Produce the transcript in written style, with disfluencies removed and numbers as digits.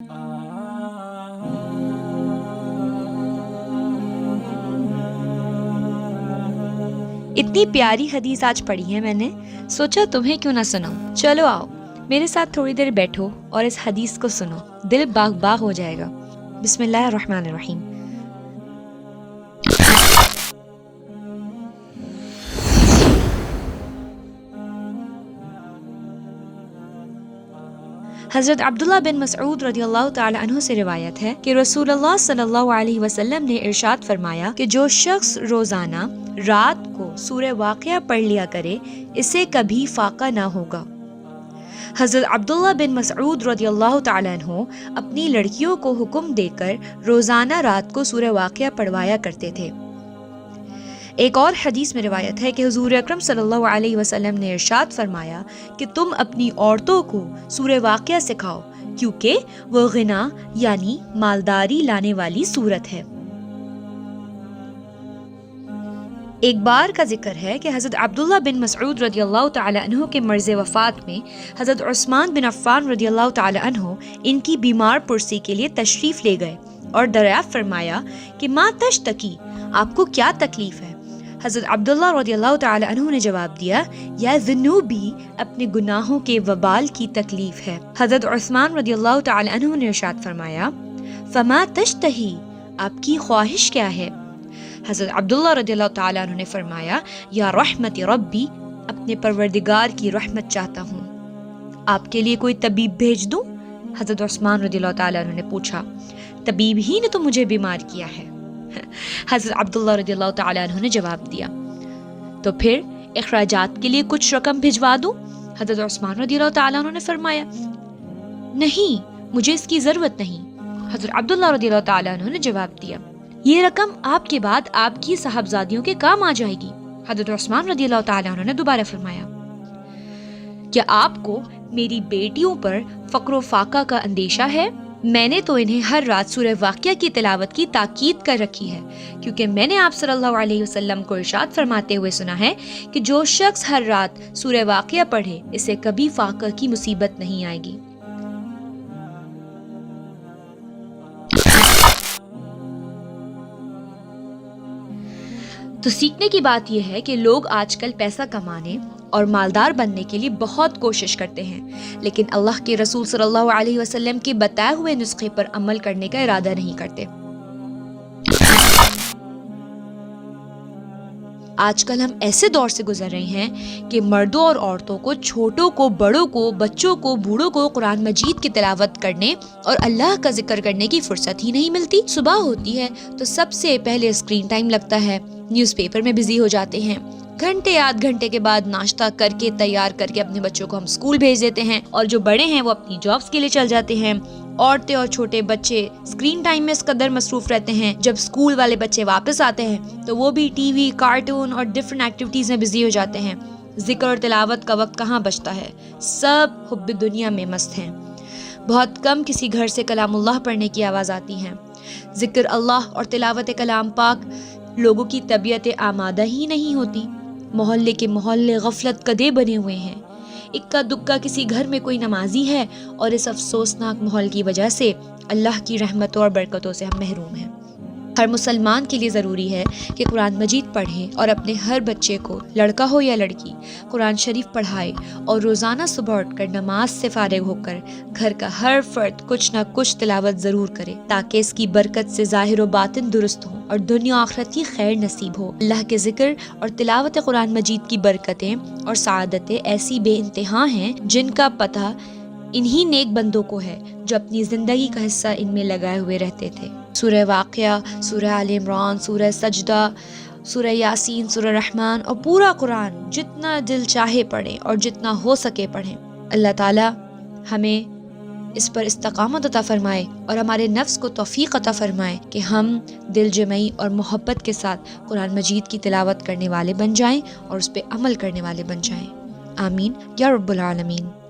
اتنی پیاری حدیث آج پڑھی ہے میں نے، سوچا تمہیں کیوں نہ سناؤں۔ چلو آؤ میرے ساتھ تھوڑی دیر بیٹھو اور اس حدیث کو سنو، دل باغ باغ ہو جائے گا۔ بسم اللہ الرحمن الرحیم۔ حضرت عبداللہ بن مسعود رضی اللہ تعالی عنہ سے روایت ہے کہ رسول اللہ صلی اللہ علیہ وسلم نے ارشاد فرمایا کہ جو شخص روزانہ رات کو سورہ واقعہ پڑھ لیا کرے اسے کبھی فاقہ نہ ہوگا۔ حضرت عبداللہ بن مسعود رضی اللہ تعالی عنہ اپنی لڑکیوں کو حکم دے کر روزانہ رات کو سورہ واقعہ پڑھوایا کرتے تھے۔ ایک اور حدیث میں روایت ہے کہ حضور اکرم صلی اللہ علیہ وسلم نے ارشاد فرمایا کہ تم اپنی عورتوں کو سورہ واقعہ سکھاؤ کیونکہ وہ غنا یعنی مالداری لانے والی سورت ہے۔ ایک بار کا ذکر ہے کہ حضرت عبداللہ بن مسعود رضی اللہ تعالی عنہ کے مرض وفات میں حضرت عثمان بن عفان رضی اللہ تعالی عنہ ان کی بیمار پرسی کے لیے تشریف لے گئے اور دریافت فرمایا کہ ما تشتکی، آپ کو کیا تکلیف ہے؟ حضرت عبداللہ رضی اللہ تعالی عنہ نے جواب دیا، یا ذنوبی، اپنے گناہوں کے وبال کی تکلیف ہے۔ حضرت عثمان رضی اللہ تعالی عنہ نے ارشاد فرمایا، فما تشتہی، آپ کی خواہش کیا ہے؟ حضرت عبداللہ رضی اللہ تعالی عنہ نے فرمایا، یا رحمت ربی، اپنے پروردگار کی رحمت چاہتا ہوں۔ آپ کے لیے کوئی طبیب بھیج دوں؟ حضرت عثمان رضی اللہ تعالی عنہ نے پوچھا، طبیب ہی نے تو مجھے بیمار کیا ہے۔ حضرت عبداللہ رضی اللہ تعالی عنہ نے جواب دیا، تو پھر اخراجات کے لیے کچھ رقم بھجوا دوں؟ حضرت عثمان رضی اللہ تعالی عنہ نے فرمایا، نہیں، مجھے اس کی ضرورت نہیں۔ حضرت عبداللہ رضی اللہ تعالی عنہ نے جواب دیا، یہ رقم آپ کے بعد آپ کی صاحبزادیوں کے کام آ جائے گی۔ حضرت عثمان رضی اللہ تعالی عنہ نے دوبارہ فرمایا، کیا آپ کو میری بیٹیوں پر فقر و فاقہ کا اندیشہ ہے؟ میں نے تو انہیں ہر رات سورہ واقعہ کی تلاوت کی تاکید کر رکھی ہے، کیونکہ میں نے آپ صلی اللہ علیہ وسلم کو ارشاد فرماتے ہوئے سنا ہے کہ جو شخص ہر رات سورہ واقعہ پڑھے اسے کبھی فاقہ کی مصیبت نہیں آئے گی۔ تو سیکھنے کی بات یہ ہے کہ لوگ آج کل پیسہ کمانے اور مالدار بننے کے لیے بہت کوشش کرتے ہیں، لیکن اللہ کے رسول صلی اللہ علیہ وسلم کے بتائے ہوئے نسخے پر عمل کرنے کا ارادہ نہیں کرتے۔ آج کل ہم ایسے دور سے گزر رہے ہیں کہ مردوں اور عورتوں کو، چھوٹوں کو، بڑوں کو، بچوں کو، بوڑھوں کو قرآن مجید کی تلاوت کرنے اور اللہ کا ذکر کرنے کی فرصت ہی نہیں ملتی۔ صبح ہوتی ہے تو سب سے پہلے اسکرین ٹائم لگتا ہے، نیوز پیپر میں بزی ہو جاتے ہیں، گھنٹے آدھ گھنٹے کے بعد ناشتہ کر کے تیار کر کے اپنے بچوں کو ہم اسکول بھیج دیتے ہیں، اور جو بڑے ہیں وہ اپنی جابس کے لیے چل جاتے ہیں۔ عورتیں اور چھوٹے بچے اسکرین ٹائم میں اس قدر مصروف رہتے ہیں، جب اسکول والے بچے واپس آتے ہیں تو وہ بھی ٹی وی، کارٹون اور ڈفرینٹ ایکٹیویٹیز میں بزی ہو جاتے ہیں۔ ذکر اور تلاوت کا وقت کہاں بچتا ہے، سب حب دنیا میں مست ہیں۔ بہت کم کسی گھر سے کلام اللہ پڑھنے کی آواز آتی ہے۔ ذکر اللہ اور تلاوت کلام پاک لوگوں کی طبیعت آمادہ ہی نہیں ہوتی۔ محلے کے محلے غفلت کدے بنے ہوئے ہیں، اکا دکا کسی گھر میں کوئی نمازی ہے، اور اس افسوسناک ماحول کی وجہ سے اللہ کی رحمتوں اور برکتوں سے ہم محروم ہیں۔ ہر مسلمان کے لیے ضروری ہے کہ قرآن مجید پڑھے اور اپنے ہر بچے کو، لڑکا ہو یا لڑکی، قرآن شریف پڑھائے، اور روزانہ صبح اٹھ کر نماز سے فارغ ہو کر گھر کا ہر فرد کچھ نہ کچھ تلاوت ضرور کرے، تاکہ اس کی برکت سے ظاہر و باطن درست ہو اور دنیا آخرت کی خیر نصیب ہو۔ اللہ کے ذکر اور تلاوت قرآن مجید کی برکتیں اور سعادتیں ایسی بے انتہا ہیں جن کا پتہ انہی نیک بندوں کو ہے جو اپنی زندگی کا حصہ ان میں لگائے ہوئے رہتے تھے۔ سورہ واقعہ، سورہ آل عمران، سورہ سجدہ، سورہ یاسین، سورہ رحمان اور پورا قرآن جتنا دل چاہے پڑھیں اور جتنا ہو سکے پڑھیں۔ اللہ تعالی ہمیں اس پر استقامت عطا فرمائے اور ہمارے نفس کو توفیق عطا فرمائے کہ ہم دل جمعی اور محبت کے ساتھ قرآن مجید کی تلاوت کرنے والے بن جائیں اور اس پہ عمل کرنے والے بن جائیں۔ آمین یا رب العالمین۔